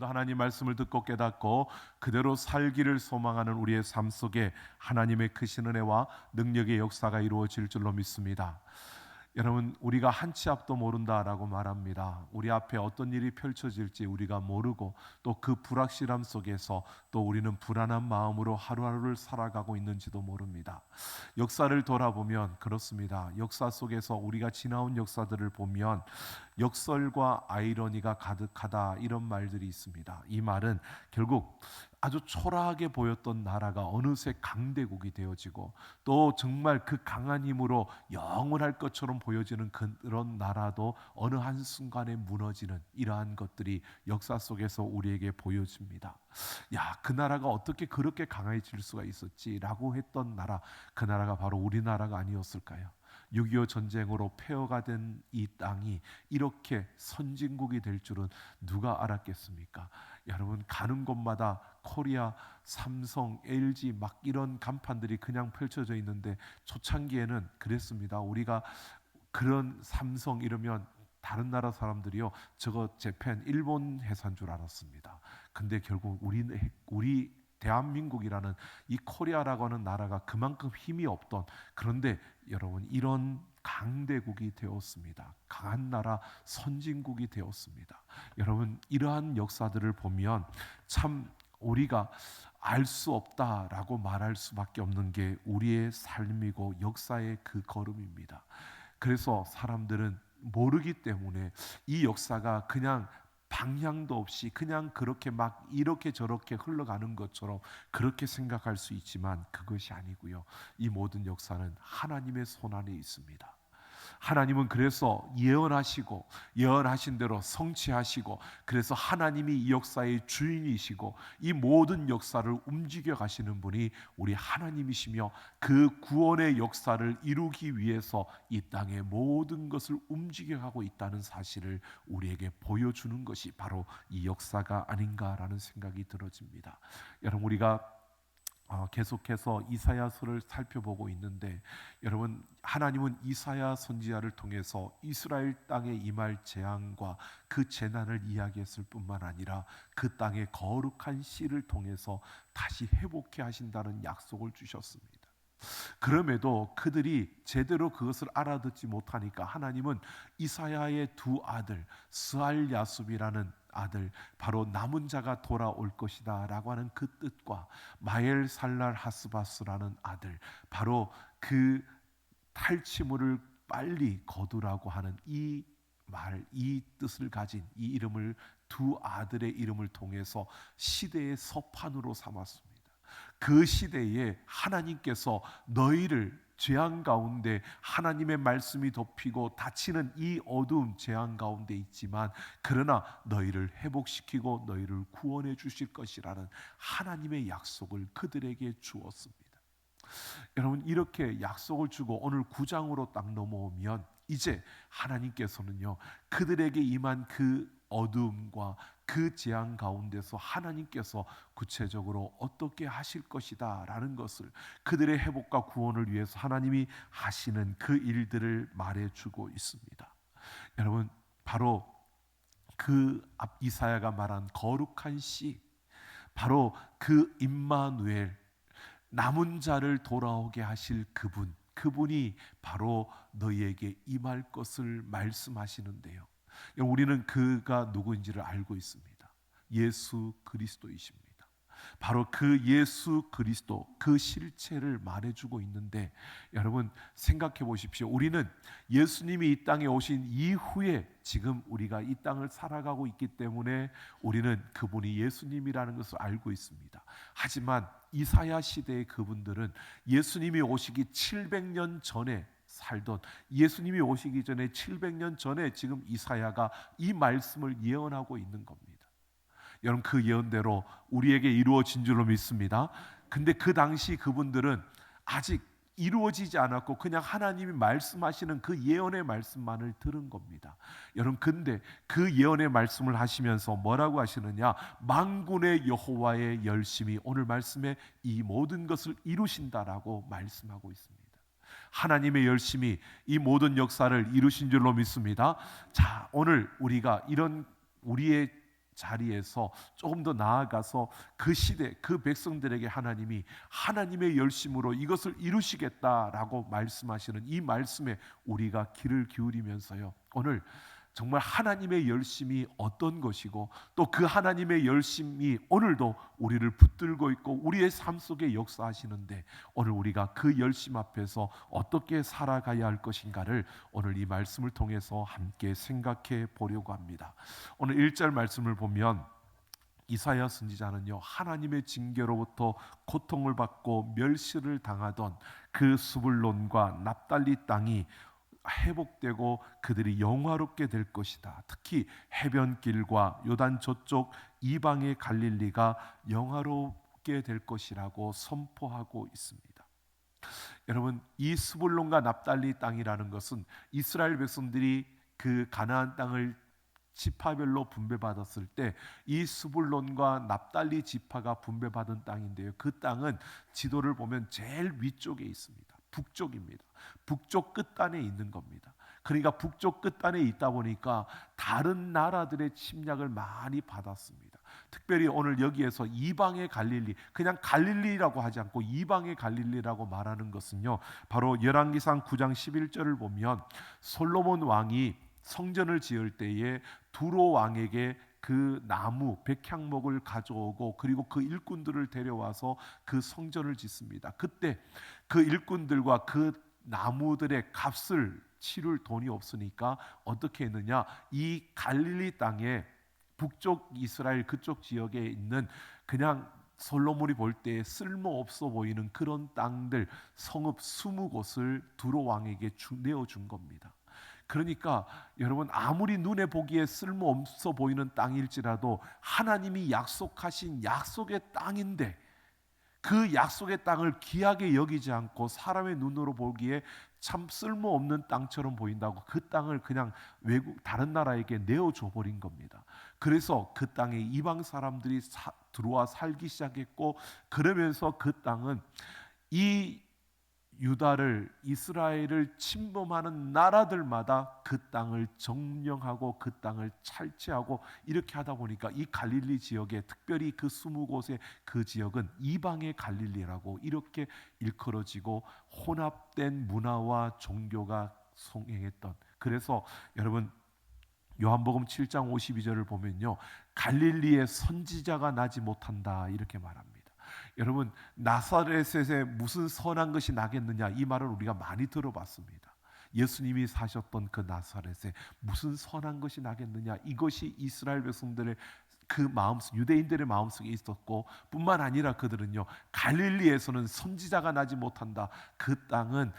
하나님 말씀을 듣고 깨닫고 그대로 살기를 소망하는 우리의 삶 속에 하나님의 크신 은혜와 능력의 역사가 이루어질 줄로 믿습니다. 여러분, 우리가 한치 앞도 모른다라고 말합니다. 우리 앞에 어떤 일이 펼쳐질지 우리가 모르고 또 그 불확실함 속에서 또 우리는 불안한 마음으로 하루하루를 살아가고 있는지도 모릅니다. 역사를 돌아보면 그렇습니다. 역사 속에서 우리가 지나온 역사들을 보면 역설과 아이러니가 가득하다, 이런 말들이 있습니다. 이 말은 결국 아주 초라하게 보였던 나라가 어느새 강대국이 되어지고 또 정말 그 강한 힘으로 영원할 것처럼 보여지는 그런 나라도 어느 한순간에 무너지는, 이러한 것들이 역사 속에서 우리에게 보여집니다. 야, 그 나라가 어떻게 그렇게 강해질 수가 있었지라고 했던 나라, 그 나라가 바로 우리나라가 아니었을까요? 6.25 전쟁으로 폐허가 된 이 땅이 이렇게 선진국이 될 줄은 누가 알았겠습니까? 여러분, 가는 곳마다 코리아, 삼성, LG 막 이런 간판들이 그냥 펼쳐져 있는데 초창기에는 그랬습니다. 우리가 그런 삼성 이러면 다른 나라 사람들이요, 저거 재팬, 일본 회사인 줄 알았습니다. 근데 결국 우리 대한민국이라는 이 코리아라고 하는 나라가 그만큼 힘이 없던, 그런데 여러분, 이런 강대국이 되었습니다. 강한 나라, 선진국이 되었습니다. 여러분, 이러한 역사들을 보면 참 우리가 알 수 없다라고 말할 수밖에 없는 게 우리의 삶이고 역사의 그 걸음입니다. 그래서 사람들은 모르기 때문에 이 역사가 그냥 방향도 없이 그냥 그렇게 막 이렇게 저렇게 흘러가는 것처럼 그렇게 생각할 수 있지만 그것이 아니고요. 이 모든 역사는 하나님의 손 안에 있습니다. 하나님은 그래서 예언하시고 예언하신 대로 성취하시고, 그래서 하나님이 이 역사의 주인이시고 이 모든 역사를 움직여 가시는 분이 우리 하나님이시며, 그 구원의 역사를 이루기 위해서 이 땅의 모든 것을 움직여 가고 있다는 사실을 우리에게 보여주는 것이 바로 이 역사가 아닌가라는 생각이 들어집니다. 여러분, 우리가 계속해서 이사야서를 살펴보고 있는데, 여러분, 하나님은 이사야 선지자를 통해서 이스라엘 땅에 임할 재앙과 그 재난을 이야기했을 뿐만 아니라 그 땅의 거룩한 씨를 통해서 다시 회복해 하신다는 약속을 주셨습니다. 그럼에도 그들이 제대로 그것을 알아듣지 못하니까 하나님은 이사야의 두 아들, 스알야숲이라는 아들, 바로 남은 자가 돌아올 것이다 라고 하는 그 뜻과 마엘살랄 하스바스라는 아들, 바로 그 탈취물을 빨리 거두라고 하는 이 말, 이 뜻을 가진 이 이름을, 두 아들의 이름을 통해서 시대의 서판으로 삼았습니다. 그 시대에 하나님께서 너희를 재앙 가운데, 하나님의 말씀이 덮이고 닫히는 이 어두운 재앙 가운데 있지만 그러나 너희를 회복시키고 너희를 구원해 주실 것이라는 하나님의 약속을 그들에게 주었습니다. 여러분, 이렇게 약속을 주고 오늘 9장으로 딱 넘어오면 이제 하나님께서는요, 그들에게 임한 그 어두움과 그 재앙 가운데서 하나님께서 구체적으로 어떻게 하실 것이다 라는 것을, 그들의 회복과 구원을 위해서 하나님이 하시는 그 일들을 말해주고 있습니다. 여러분, 바로 그 앞 이사야가 말한 거룩한 씨, 바로 그 임마누엘, 남은 자를 돌아오게 하실 그분이 바로 너희에게 임할 것을 말씀하시는데요, 우리는 그가 누구인지를 알고 있습니다. 예수 그리스도이십니다. 바로 그 예수 그리스도, 그 실체를 말해주고 있는데, 여러분 생각해 보십시오. 우리는 예수님이 이 땅에 오신 이후에 지금 우리가 이 땅을 살아가고 있기 때문에 우리는 그분이 예수님이라는 것을 알고 있습니다. 하지만 이사야 시대의 그분들은 예수님이 오시기 700년 전에 살던, 예수님이 오시기 전에 700년 전에 지금 이사야가 이 말씀을 예언하고 있는 겁니다. 여러분, 그 예언대로 우리에게 이루어진 줄로 믿습니다. 근데 그 당시 그분들은 아직 이루어지지 않았고 그냥 하나님이 말씀하시는 그 예언의 말씀만을 들은 겁니다. 여러분, 근데 그 예언의 말씀을 하시면서 뭐라고 하시느냐? 만군의 여호와의 열심히 오늘 말씀에 이 모든 것을 이루신다라고 말씀하고 있습니다. 하나님의 열심히 이 모든 역사를 이루신 줄로 믿습니다. 자, 오늘 우리가 이런 우리의 자리에서 조금 더 나아가서 그 시대 그 백성들에게 하나님이 하나님의 열심으로 이것을 이루시겠다라고 말씀하시는 이 말씀에 우리가 귀를 기울이면서요, 오늘 정말 하나님의 열심이 어떤 것이고 또 그 하나님의 열심이 오늘도 우리를 붙들고 있고 우리의 삶 속에 역사하시는데, 오늘 우리가 그 열심 앞에서 어떻게 살아가야 할 것인가를 오늘 이 말씀을 통해서 함께 생각해 보려고 합니다. 오늘 1절 말씀을 보면 이사야 선지자는요, 하나님의 징계로부터 고통을 받고 멸시를 당하던 그 스불론과 납달리 땅이 회복되고 그들이 영화롭게 될 것이다. 특히 해변길과 요단 저쪽 이방의 갈릴리가 영화롭게 될 것이라고 선포하고 있습니다. 여러분, 이 스불론과 납달리 땅이라는 것은 이스라엘 백성들이 그 가나안 땅을 지파별로 분배받았을 때 이 스불론과 납달리 지파가 분배받은 땅인데요, 그 땅은 지도를 보면 제일 위쪽에 있습니다. 북쪽입니다. 북쪽 끝단에 있는 겁니다. 그러니까 북쪽 끝단에 있다 보니까 다른 나라들의 침략을 많이 받았습니다. 특별히 오늘 여기에서 이방의 갈릴리, 그냥 갈릴리라고 하지 않고 이방의 갈릴리라고 말하는 것은요, 바로 열왕기상 9장 11절을 보면 솔로몬 왕이 성전을 지을 때에 두로 왕에게 그 나무 백향목을 가져오고 그리고 그 일꾼들을 데려와서 그 성전을 짓습니다. 그때 그 일꾼들과 그 나무들의 값을 치를 돈이 없으니까 어떻게 했느냐, 이 갈릴리 땅에 북쪽 이스라엘 그쪽 지역에 있는 그냥 솔로몬이 볼 때 쓸모없어 보이는 그런 땅들 성읍 20곳을 두로 왕에게 내어준 겁니다. 그러니까 여러분, 아무리 눈에 보기에 쓸모없어 보이는 땅일지라도 하나님이 약속하신 약속의 땅인데 그 약속의 땅을 귀하게 여기지 않고 사람의 눈으로 보기에 참 쓸모없는 땅처럼 보인다고 그 땅을 그냥 외국 다른 나라에게 내어줘 버린 겁니다. 그래서 그 땅에 이방 사람들이 들어와 살기 시작했고, 그러면서 그 땅은 이 유다를 이스라엘을 침범하는 나라들마다 그 땅을 점령하고 그 땅을 탈취하고 이렇게 하다 보니까 이 갈릴리 지역에, 특별히 그 20곳의 그 지역은 이방의 갈릴리라고 이렇게 일컬어지고 혼합된 문화와 종교가 성행했던, 그래서 여러분 요한복음 7장 52절을 보면요, 갈릴리에 선지자가 나지 못한다 이렇게 말합니다. 여러분, 나사렛에 무슨 선한 것이 나겠느냐, 이 말을 우리가 많이 들어봤습니다. 예수님이 사셨던 그 나사렛에 무슨 선한 것이 나겠느냐, 이것이 이스라엘 백성들의 그 마음속, 유대인들의 마음속에 있었고, 뿐만 아니라 그들은요, 갈릴리에서는 선지자가 나지 못한다, 그 땅은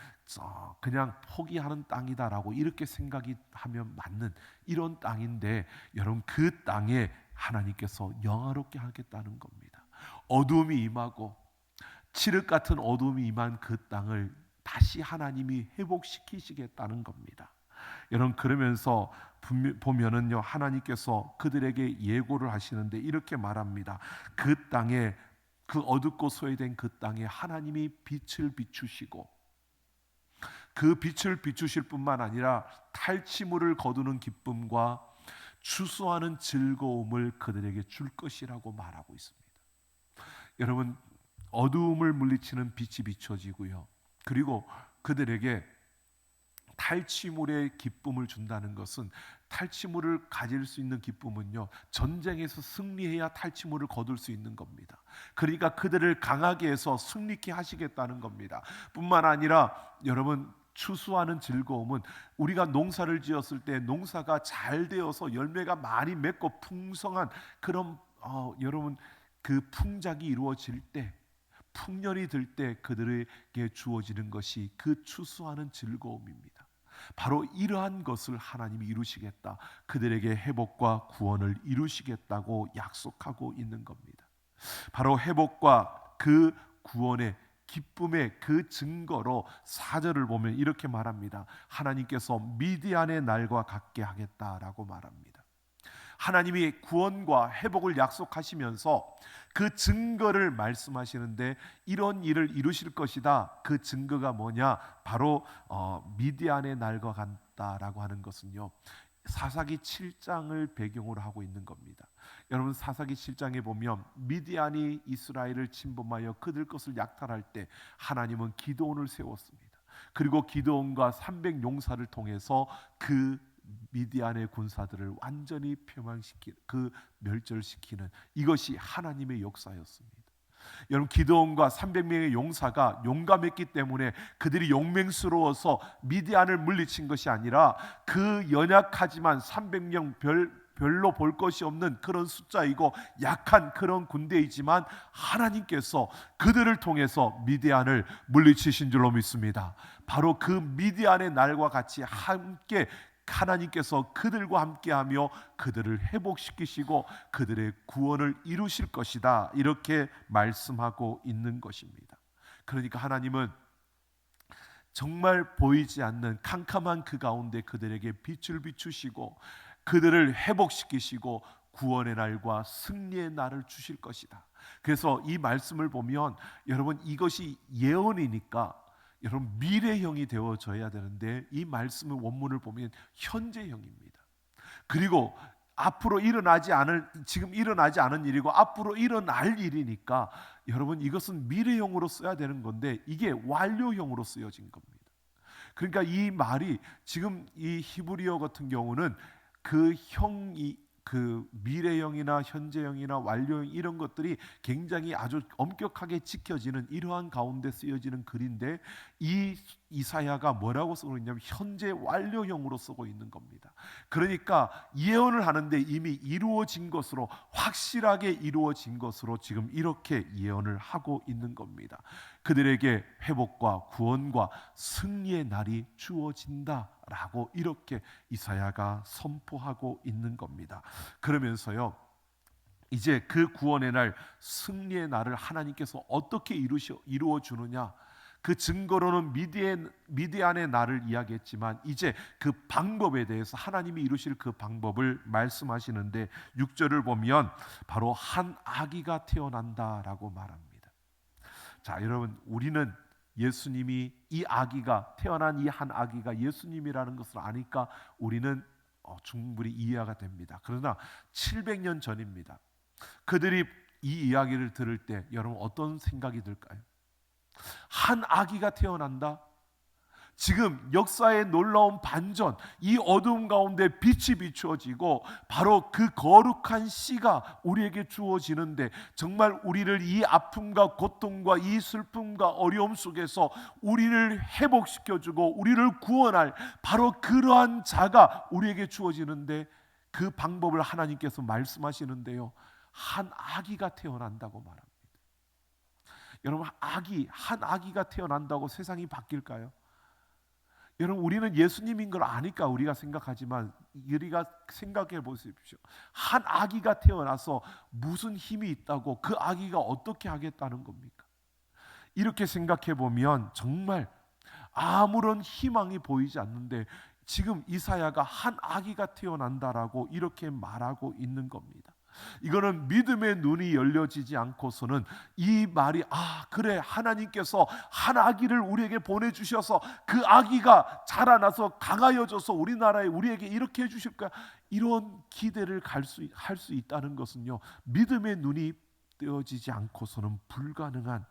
그냥 포기하는 땅이다라고 이렇게 생각이 하면 맞는 이런 땅인데, 여러분 그 땅에 하나님께서 영화롭게 하겠다는 겁니다. 어둠이 임하고 칠흑 같은 어둠이 임한 그 땅을 다시 하나님이 회복시키시겠다는 겁니다. 여러분, 그러면서 보면은요, 하나님께서 그들에게 예고를 하시는데 이렇게 말합니다. 그 땅에, 그 어둡고 소외된 그 땅에 하나님이 빛을 비추시고, 그 빛을 비추실 뿐만 아니라 탈취물을 거두는 기쁨과 추수하는 즐거움을 그들에게 줄 것이라고 말하고 있습니다. 여러분, 어두움을 물리치는 빛이 비춰지고요, 그리고 그들에게 탈취물의 기쁨을 준다는 것은, 탈취물을 가질 수 있는 기쁨은요, 전쟁에서 승리해야 탈취물을 거둘 수 있는 겁니다. 그러니까 그들을 강하게 해서 승리케 하시겠다는 겁니다. 뿐만 아니라 여러분, 추수하는 즐거움은 우리가 농사를 지었을 때 농사가 잘 되어서 열매가 많이 맺고 풍성한 그런 여러분, 그 풍작이 이루어질 때, 풍년이 들 때 그들에게 주어지는 것이 그 추수하는 즐거움입니다. 바로 이러한 것을 하나님이 이루시겠다, 그들에게 회복과 구원을 이루시겠다고 약속하고 있는 겁니다. 바로 회복과 그 구원의 기쁨의 그 증거로 4절을 보면 이렇게 말합니다. 하나님께서 미디안의 날과 같게 하겠다라고 말합니다. 하나님이 구원과 회복을 약속하시면서 그 증거를 말씀하시는데, 이런 일을 이루실 것이다. 그 증거가 뭐냐? 바로 미디안의 날과 되었다라고 하는 것은요, 사사기 7장을 배경으로 하고 있는 겁니다. 여러분, 사사기 7장에 보면 미디안이 이스라엘을 침범하여 그들 것을 약탈할 때 하나님은 기드온을 세웠습니다. 그리고 기드온과 300 용사를 통해서 그 미디안의 군사들을 완전히 멸절시키는 이것이 하나님의 역사였습니다. 여러분, 기드온과 300명의 용사가 용감했기 때문에 그들이 용맹스러워서 미디안을 물리친 것이 아니라 그 연약하지만 300명 별로 볼 것이 없는 그런 숫자이고 약한 그런 군대이지만 하나님께서 그들을 통해서 미디안을 물리치신 줄로 믿습니다. 바로 그 미디안의 날과 같이 함께 하나님께서 그들과 함께하며 그들을 회복시키시고 그들의 구원을 이루실 것이다, 이렇게 말씀하고 있는 것입니다. 그러니까 하나님은 정말 보이지 않는 캄캄한 그 가운데 그들에게 빛을 비추시고 그들을 회복시키시고 구원의 날과 승리의 날을 주실 것이다. 그래서 이 말씀을 보면 여러분, 이것이 예언이니까 여러분 미래형이 되어져야 되는데 이 말씀의 원문을 보면 현재형입니다. 그리고 앞으로 지금 일어나지 않은 일이고 앞으로 일어날 일이니까 여러분, 이것은 미래형으로 써야 되는 건데 이게 완료형으로 쓰여진 겁니다. 그러니까 이 말이 지금 이 히브리어 같은 경우는 그 미래형이나 현재형이나 완료형 이런 것들이 굉장히 아주 엄격하게 지켜지는 이러한 가운데 쓰여지는 글인데 이 이사야가 뭐라고 쓰고 있냐면 현재 완료형으로 쓰고 있는 겁니다. 그러니까 예언을 하는데 이미 이루어진 것으로, 확실하게 이루어진 것으로 지금 이렇게 예언을 하고 있는 겁니다. 그들에게 회복과 구원과 승리의 날이 주어진다라고 이렇게 이사야가 선포하고 있는 겁니다. 그러면서요, 이제 그 구원의 날, 승리의 날을 하나님께서 어떻게 이루어 주느냐, 그 증거로는 미디안의 날을 이야기했지만 이제 그 방법에 대해서 하나님이 이루실 그 방법을 말씀하시는데 6절을 보면 바로 한 아기가 태어난다라고 말합니다. 자, 여러분, 우리는 예수님이 이 아기가 태어난 이 한 아기가 예수님이라는 것을 아니까 우리는 충분히 이해가 됩니다. 그러나 700년 전입니다. 그들이 이 이야기를 들을 때 여러분 어떤 생각이 들까요? 한 아기가 태어난다? 지금 역사의 놀라운 반전, 이 어두움 가운데 빛이 비추어지고 바로 그 거룩한 씨가 우리에게 주어지는데 정말 우리를 이 아픔과 고통과 이 슬픔과 어려움 속에서 우리를 회복시켜주고 우리를 구원할 바로 그러한 자가 우리에게 주어지는데 그 방법을 하나님께서 말씀하시는데요, 한 아기가 태어난다고 말합니다. 여러분, 한 아기가 태어난다고 세상이 바뀔까요? 여러분, 우리는 예수님인 걸 아니까 우리가 생각하지만 우리가 생각해 보십시오. 한 아기가 태어나서 무슨 힘이 있다고 그 아기가 어떻게 하겠다는 겁니까? 이렇게 생각해 보면 정말 아무런 희망이 보이지 않는데 지금 이사야가 한 아기가 태어난다라고 이렇게 말하고 있는 겁니다. 이거는 믿음의 눈이 열려지지 않고서는 이 말이 그래, 하나님께서 한 아기를 우리에게 보내주셔서 그 아기가 자라나서 강하여져서 우리나라에 우리에게 이렇게 해주실 거야, 이런 기대를 할 수 있다는 것은요, 믿음의 눈이 뜨여지지 않고서는 불가능한,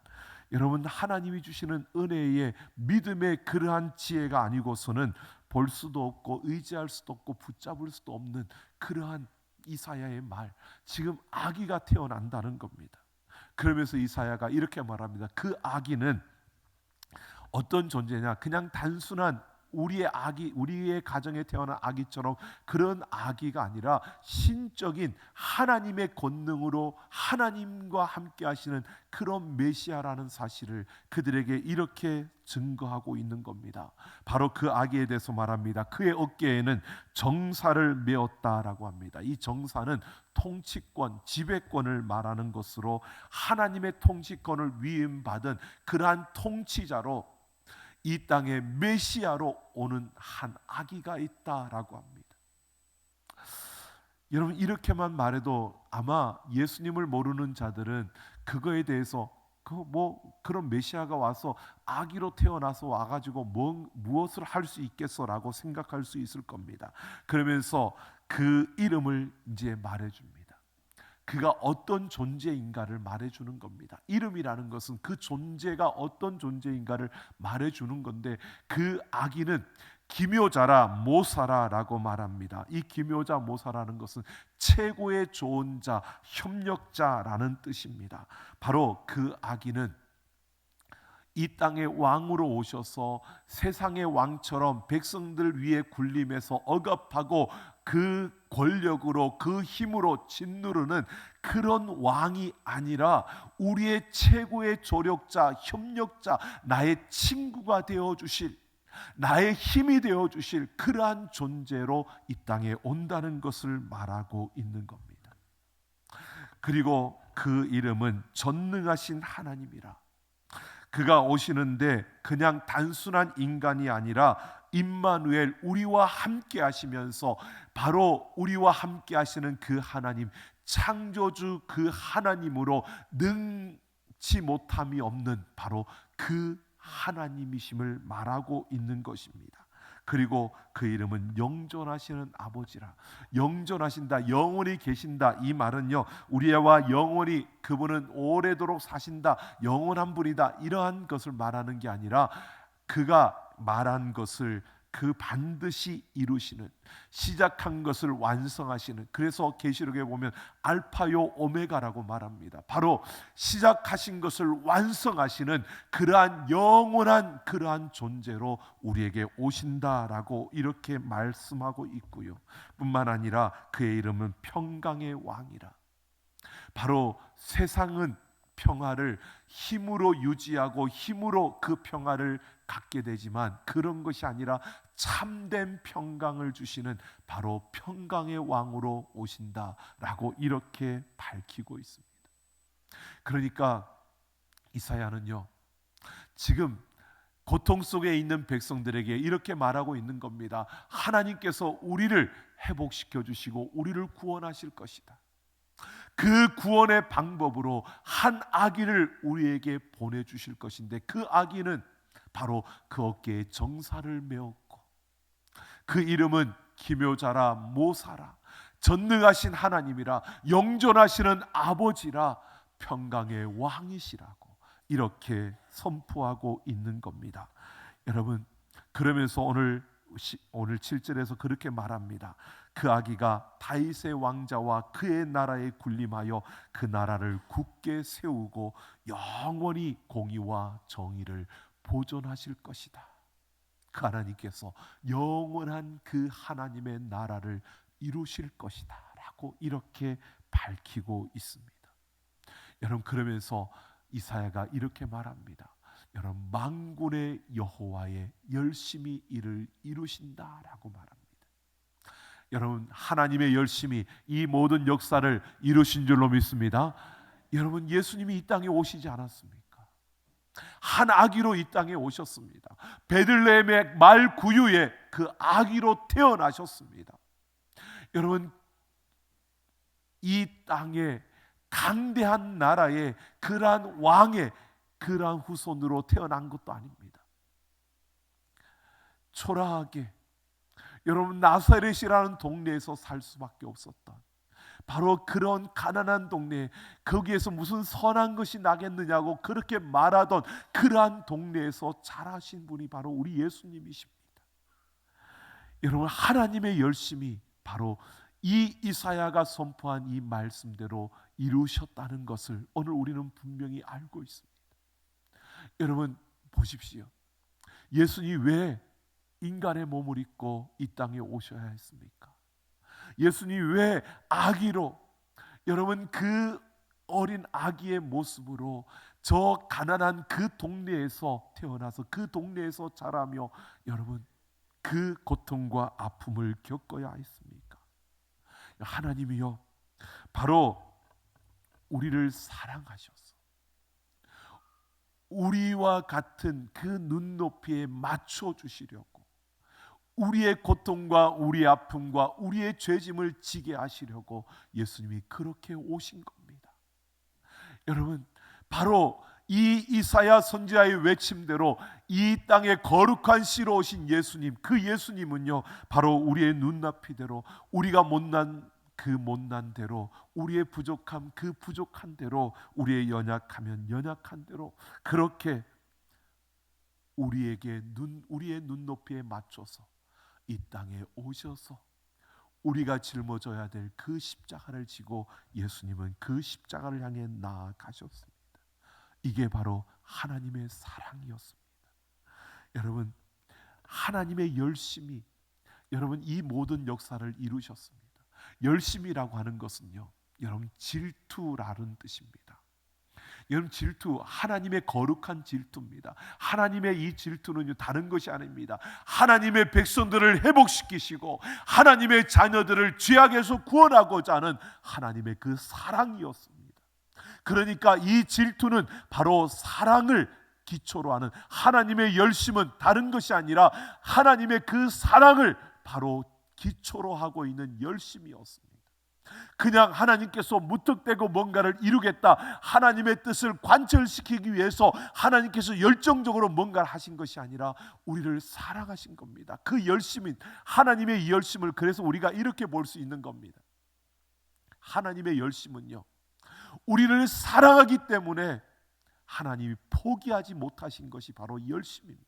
여러분, 하나님이 주시는 은혜의 믿음의 그러한 지혜가 아니고서는 볼 수도 없고 의지할 수도 없고 붙잡을 수도 없는 그러한 이사야의 말, 지금 아기가 태어난다는 겁니다. 그러면서 이사야가 이렇게 말합니다. 그 아기는 어떤 존재냐, 그냥 단순한 우리의 가정에 태어난 아기처럼 그런 아기가 아니라 신적인 하나님의 권능으로 하나님과 함께 하시는 그런 메시아라는 사실을 그들에게 이렇게 증거하고 있는 겁니다. 바로 그 아기에 대해서 말합니다. 그의 어깨에는 정사를 메었다라고 합니다. 이 정사는 통치권, 지배권을 말하는 것으로 하나님의 통치권을 위임받은 그러한 통치자로 이 땅에 메시아로 오는 한 아기가 있다라고 합니다. 여러분, 이렇게만 말해도 아마 예수님을 모르는 자들은 그거에 대해서 그런 메시아가 와서 아기로 태어나서 와가지고 무엇을 할 수 있겠어라고 생각할 수 있을 겁니다. 그러면서 그 이름을 이제 말해줍니다. 그가 어떤 존재인가를 말해주는 겁니다. 이름이라는 것은 그 존재가 어떤 존재인가를 말해주는 건데, 그 아기는 기묘자라 모사라라고 말합니다. 이 기묘자 모사라는 것은 최고의 좋은 자, 협력자라는 뜻입니다. 바로 그 아기는 이 땅의 왕으로 오셔서 세상의 왕처럼 백성들 위에 군림해서 억압하고 그 권력으로 그 힘으로 짓누르는 그런 왕이 아니라 우리의 최고의 조력자, 협력자, 나의 친구가 되어 주실, 나의 힘이 되어 주실 그러한 존재로 이 땅에 온다는 것을 말하고 있는 겁니다. 그리고 그 이름은 전능하신 하나님이라. 그가 오시는데 그냥 단순한 인간이 아니라 임마누엘, 우리와 함께 하시면서 바로 우리와 함께 하시는 그 하나님, 창조주 그 하나님으로 능치 못함이 없는 바로 그 하나님이심을 말하고 있는 것입니다. 그리고 그 이름은 영존하시는 아버지라. 영존하신다, 영원히 계신다. 이 말은요, 우리와 영원히, 그분은 오래도록 사신다, 영원한 분이다, 이러한 것을 말하는 게 아니라 그가 말한 것을 그 반드시 이루시는, 시작한 것을 완성하시는, 그래서 계시록에 보면 알파요 오메가라고 말합니다. 바로 시작하신 것을 완성하시는 그러한 영원한 그러한 존재로 우리에게 오신다라고 이렇게 말씀하고 있고요. 뿐만 아니라 그의 이름은 평강의 왕이라. 바로 세상은 평화를 힘으로 유지하고 힘으로 그 평화를 갖게 되지만 그런 것이 아니라 참된 평강을 주시는 바로 평강의 왕으로 오신다라고 이렇게 밝히고 있습니다. 그러니까 이사야는요, 지금 고통 속에 있는 백성들에게 이렇게 말하고 있는 겁니다. 하나님께서 우리를 회복시켜 주시고 우리를 구원하실 것이다. 그 구원의 방법으로 한 아기를 우리에게 보내주실 것인데, 그 아기는 바로 그 어깨에 정사를 메었고 그 이름은 기묘자라 모사라, 전능하신 하나님이라, 영존하시는 아버지라, 평강의 왕이시라고 이렇게 선포하고 있는 겁니다. 여러분, 그러면서 오늘 7절에서 그렇게 말합니다. 그 아기가 다윗의 왕자와 그의 나라에 군림하여 그 나라를 굳게 세우고 영원히 공의와 정의를 보존하실 것이다. 그 하나님께서 영원한 그 하나님의 나라를 이루실 것이다 라고 이렇게 밝히고 있습니다. 여러분, 그러면서 이사야가 이렇게 말합니다. 여러분, 만군의 여호와의 열심히 이를 이루신다라고 말합니다. 여러분, 하나님의 열심히 이 모든 역사를 이루신 줄로 믿습니다. 여러분, 예수님이 이 땅에 오시지 않았습니까? 한 아기로 이 땅에 오셨습니다. 베들레헴의 말 구유에 그 아기로 태어나셨습니다. 여러분, 이 땅에 강대한 나라의 그러한 왕의 그러한 후손으로 태어난 것도 아닙니다. 초라하게 여러분, 나사렛이라는 동네에서 살 수밖에 없었던, 바로 그런 가난한 동네에 거기에서 무슨 선한 것이 나겠느냐고 그렇게 말하던 그러한 동네에서 자라신 분이 바로 우리 예수님이십니다. 여러분, 하나님의 열심이 바로 이 이사야가 선포한 이 말씀대로 이루셨다는 것을 오늘 우리는 분명히 알고 있습니다. 여러분, 보십시오. 예수님이 왜 인간의 몸을 입고 이 땅에 오셔야 했습니까? 예수님이 왜 아기로, 여러분, 그 어린 아기의 모습으로 저 가난한 그 동네에서 태어나서 그 동네에서 자라며 여러분 그 고통과 아픔을 겪어야 했습니까? 하나님이요, 바로 우리를 사랑하셔서 우리와 같은 그 눈높이에 맞춰 주시려고 우리의 고통과 우리의 아픔과 우리의 죄짐을 지게 하시려고 예수님이 그렇게 오신 겁니다. 여러분, 바로 이 이사야 선지자의 외침대로 이 땅에 거룩한 씨로 오신 예수님, 그 예수님은요 바로 우리의 눈높이대로, 우리가 못난 그 못난 대로, 우리의 부족함 그 부족한 대로, 우리의 연약하면 연약한 대로 그렇게 우리의 눈높이에 맞춰서 이 땅에 오셔서 우리가 짊어져야 될 그 십자가를 지고 예수님은 그 십자가를 향해 나아가셨습니다. 이게 바로 하나님의 사랑이었습니다. 여러분, 하나님의 열심이 여러분 이 모든 역사를 이루셨습니다. 열심이라고 하는 것은요, 여러분 질투라는 뜻입니다. 여러분 질투, 하나님의 거룩한 질투입니다. 하나님의 이 질투는요 다른 것이 아닙니다. 하나님의 백성들을 회복시키시고 하나님의 자녀들을 죄악에서 구원하고자 하는 하나님의 그 사랑이었습니다. 그러니까 이 질투는 바로 사랑을 기초로 하는, 하나님의 열심은 다른 것이 아니라 하나님의 그 사랑을 바로 기초로 하고 있는 열심이었습니다. 그냥 하나님께서 무턱대고 뭔가를 이루겠다, 하나님의 뜻을 관철시키기 위해서 하나님께서 열정적으로 뭔가를 하신 것이 아니라 우리를 사랑하신 겁니다. 그 열심인 하나님의 이 열심을 그래서 우리가 이렇게 볼 수 있는 겁니다. 하나님의 열심은요, 우리를 사랑하기 때문에 하나님이 포기하지 못하신 것이 바로 열심입니다.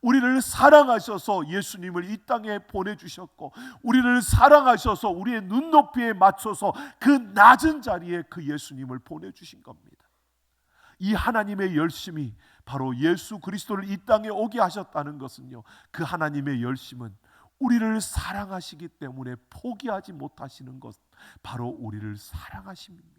우리를 사랑하셔서 예수님을 이 땅에 보내주셨고, 우리를 사랑하셔서 우리의 눈높이에 맞춰서 그 낮은 자리에 그 예수님을 보내주신 겁니다. 이 하나님의 열심이 바로 예수 그리스도를 이 땅에 오게 하셨다는 것은요, 그 하나님의 열심은 우리를 사랑하시기 때문에 포기하지 못하시는 것, 바로 우리를 사랑하심입니다.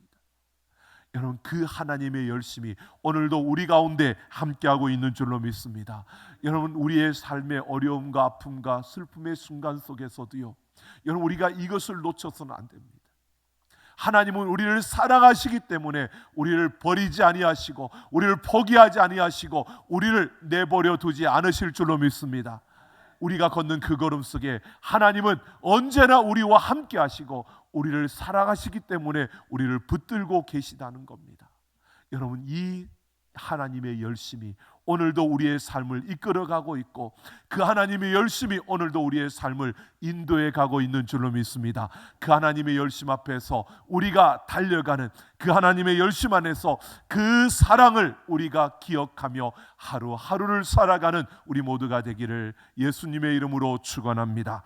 여러분, 그 하나님의 열심이 오늘도 우리 가운데 함께하고 있는 줄로 믿습니다. 여러분, 우리의 삶의 어려움과 아픔과 슬픔의 순간 속에서도요, 여러분 우리가 이것을 놓쳐서는 안 됩니다. 하나님은 우리를 사랑하시기 때문에 우리를 버리지 아니하시고 우리를 포기하지 아니하시고 우리를 내버려 두지 않으실 줄로 믿습니다. 우리가 걷는 그 걸음 속에 하나님은 언제나 우리와 함께 하시고 우리를 사랑하시기 때문에 우리를 붙들고 계시다는 겁니다. 여러분, 이 하나님의 열심이 오늘도 우리의 삶을 이끌어가고 있고, 그 하나님의 열심이 오늘도 우리의 삶을 인도해 가고 있는 줄로 믿습니다. 그 하나님의 열심 앞에서 우리가 달려가는 그 하나님의 열심 안에서 그 사랑을 우리가 기억하며 하루하루를 살아가는 우리 모두가 되기를 예수님의 이름으로 축원합니다.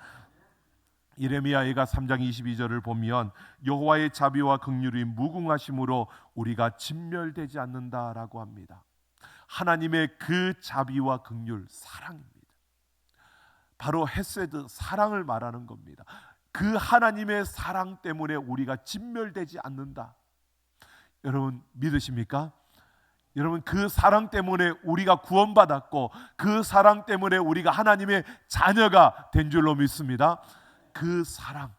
예레미야가 3장 22절을 보면 여호와의 자비와 긍휼이 무궁하심으로 우리가 진멸되지 않는다라고 합니다. 하나님의 그 자비와 긍휼, 사랑입니다. 바로 헤세드, 사랑을 말하는 겁니다. 그 하나님의 사랑 때문에 우리가 진멸되지 않는다. 여러분 믿으십니까? 여러분, 그 사랑 때문에 우리가 구원받았고 그 사랑 때문에 우리가 하나님의 자녀가 된 줄로 믿습니다. 그 사랑,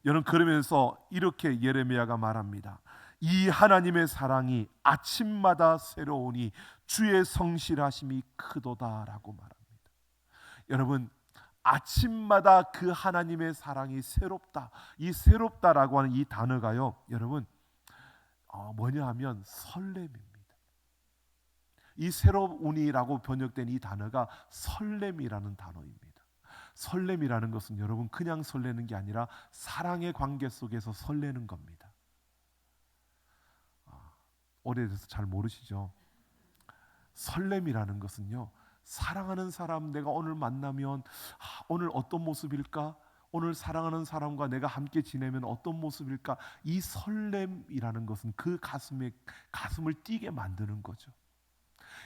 여러분, 그러면서 이렇게 예레미야가 말합니다. 이 하나님의 사랑이 아침마다 새로우니 주의 성실하심이 크도다라고 말합니다. 여러분, 아침마다 그 하나님의 사랑이 새롭다. 이 새롭다라고 하는 이 단어가요, 여러분 뭐냐 하면 설렘입니다. 이 새로우니라고 번역된 이 단어가 설렘이라는 단어입니다. 설렘이라는 것은 여러분 그냥 설레는 게 아니라 사랑의 관계 속에서 설레는 겁니다. 오래돼서 잘 모르시죠? 설렘이라는 것은요, 사랑하는 사람 내가 오늘 만나면 오늘 어떤 모습일까? 오늘 사랑하는 사람과 내가 함께 지내면 어떤 모습일까? 이 설렘이라는 것은 그 가슴을 뛰게 만드는 거죠.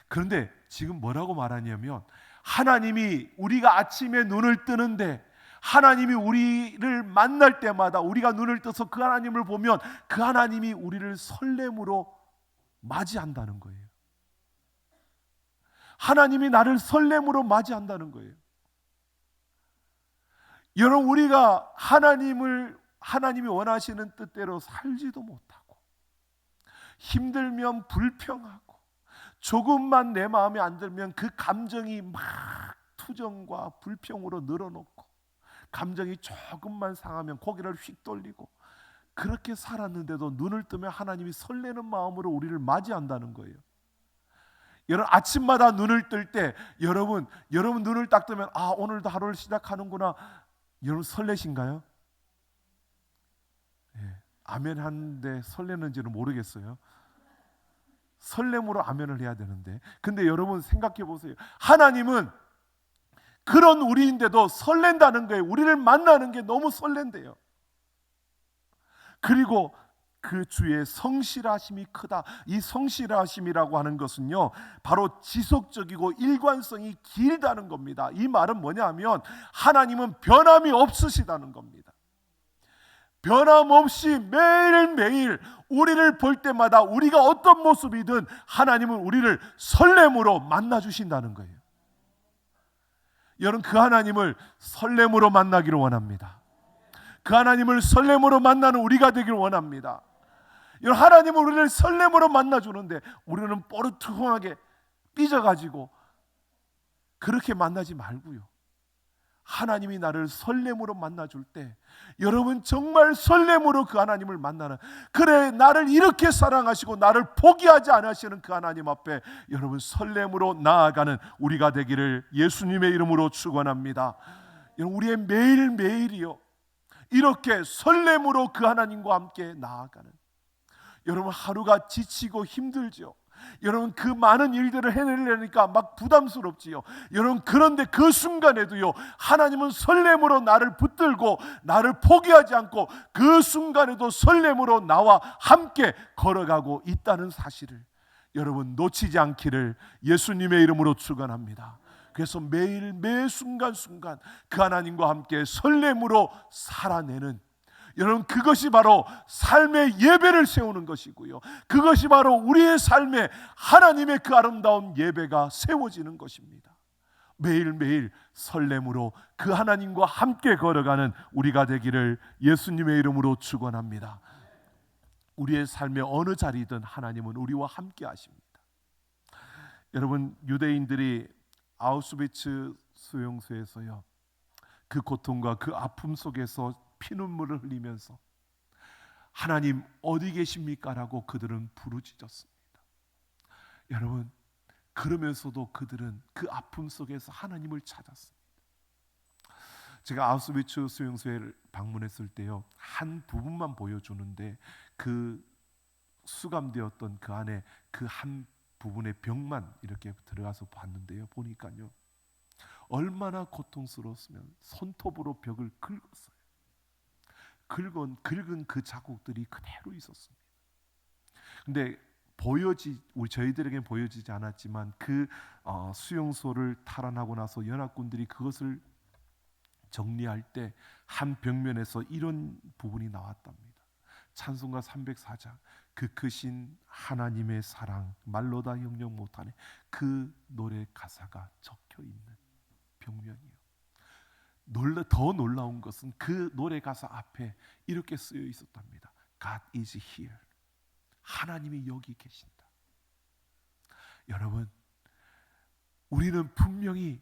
그런데 지금 뭐라고 말하냐면, 하나님이 우리가 아침에 눈을 뜨는데 하나님이 우리를 만날 때마다 우리가 눈을 떠서 그 하나님을 보면 그 하나님이 우리를 설렘으로 맞이한다는 거예요. 하나님이 나를 설렘으로 맞이한다는 거예요. 여러분, 우리가 하나님이 원하시는 뜻대로 살지도 못하고 힘들면 불평하고 조금만 내 마음에 안 들면 그 감정이 막 투정과 불평으로 늘어놓고, 감정이 조금만 상하면 고개를 휙 돌리고, 그렇게 살았는데도 눈을 뜨면 하나님이 설레는 마음으로 우리를 맞이한다는 거예요. 여러분 아침마다 눈을 뜰 때 여러분 눈을 딱 뜨면 오늘도 하루를 시작하는구나. 여러분 설레신가요? 예, 아멘 하는데 설레는지는 모르겠어요. 설렘으로 아멘을 해야 되는데, 근데 여러분 생각해 보세요. 하나님은 그런 우리인데도 설렌다는 거예요. 우리를 만나는 게 너무 설렌대요. 그리고 그 주의 성실하심이 크다. 이 성실하심이라고 하는 것은요, 바로 지속적이고 일관성이 길다는 겁니다. 이 말은 뭐냐면 하나님은 변함이 없으시다는 겁니다. 변함없이 매일매일 우리를 볼 때마다 우리가 어떤 모습이든 하나님은 우리를 설렘으로 만나주신다는 거예요. 여러분 그 하나님을 설렘으로 만나기를 원합니다. 그 하나님을 설렘으로 만나는 우리가 되기를 원합니다. 여러분 하나님은 우리를 설렘으로 만나주는데 우리는 뽀르투하게 삐져가지고 그렇게 만나지 말고요, 하나님이 나를 설렘으로 만나줄 때 여러분 정말 설렘으로 그 하나님을 만나는, 그래 나를 이렇게 사랑하시고 나를 포기하지 않으시는 그 하나님 앞에 여러분 설렘으로 나아가는 우리가 되기를 예수님의 이름으로 축원합니다. 여러분 우리의 매일매일이요 이렇게 설렘으로 그 하나님과 함께 나아가는, 여러분 하루가 지치고 힘들죠. 여러분 그 많은 일들을 해내려니까 막 부담스럽지요. 여러분 그런데 그 순간에도요 하나님은 설렘으로 나를 붙들고 나를 포기하지 않고 그 순간에도 설렘으로 나와 함께 걸어가고 있다는 사실을 여러분 놓치지 않기를 예수님의 이름으로 축원합니다. 그래서 매일 매 순간순간 그 하나님과 함께 설렘으로 살아내는, 여러분 그것이 바로 삶의 예배를 세우는 것이고요, 그것이 바로 우리의 삶에 하나님의 그 아름다운 예배가 세워지는 것입니다. 매일매일 설렘으로 그 하나님과 함께 걸어가는 우리가 되기를 예수님의 이름으로 축원합니다. 우리의 삶의 어느 자리든 하나님은 우리와 함께 하십니다. 여러분 유대인들이 아우슈비츠 수용소에서요 그 고통과 그 아픔 속에서 피눈물을 흘리면서 하나님 어디 계십니까? 라고 그들은 부르짖었습니다. 여러분 그러면서도 그들은 그 아픔 속에서 하나님을 찾았습니다. 제가 아우슈비츠 수용소에 방문했을 때요 한 부분만 보여주는데 그 수감되었던 그 안에 그 한 부분의 벽만 이렇게 들어가서 봤는데요, 보니까요 얼마나 고통스러웠으면 손톱으로 벽을 긁었어요. 긁은 그 자국들이 그대로 있었습니다. 근데 우리 저희들에겐 보여지지 않았지만 그 수용소를 탈환하고 나서 연합군들이 그것을 정리할 때 한 벽면에서 이런 부분이 나왔답니다. 찬송가 304장 그 크신 하나님의 사랑 말로 다 형용 못하네, 그 노래 가사가 적혀 있는 벽면이요. 더 놀라운 것은 그 노래 가사 앞에 이렇게 쓰여 있었답니다. God is here. 하나님이 여기 계신다. 여러분 우리는 분명히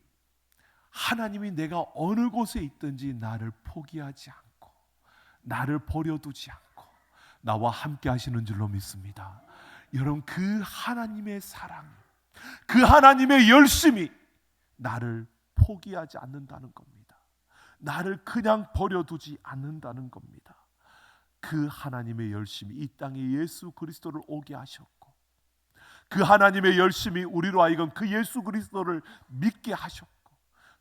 하나님이 내가 어느 곳에 있든지 나를 포기하지 않고 나를 버려두지 않고 나와 함께 하시는 줄로 믿습니다. 여러분 그 하나님의 사랑, 그 하나님의 열심이 나를 포기하지 않는다는 겁니다. 나를 그냥 버려두지 않는다는 겁니다. 그 하나님의 열심이 이 땅에 예수 그리스도를 오게 하셨고 그 하나님의 열심이 우리로 하여금 그 예수 그리스도를 믿게 하셨고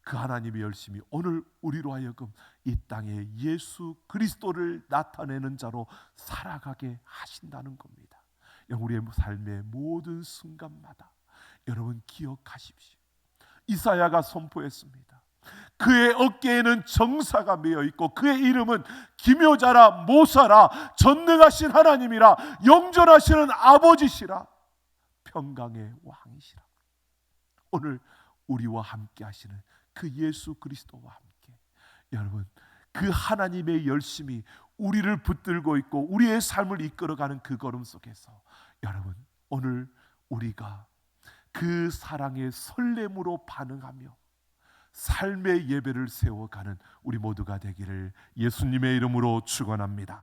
그 하나님의 열심이 오늘 우리로 하여금 이 땅에 예수 그리스도를 나타내는 자로 살아가게 하신다는 겁니다. 우리의 삶의 모든 순간마다 여러분 기억하십시오. 이사야가 선포했습니다. 그의 어깨에는 정사가 매어 있고 그의 이름은 기묘자라 모사라 전능하신 하나님이라 영존하시는 아버지시라 평강의 왕이시라. 오늘 우리와 함께 하시는 그 예수 그리스도와 함께 여러분 그 하나님의 열심이 우리를 붙들고 있고 우리의 삶을 이끌어가는 그 걸음 속에서 여러분 오늘 우리가 그 사랑의 설렘으로 반응하며 삶의 예배를 세워가는 우리 모두가 되기를 예수님의 이름으로 축원합니다.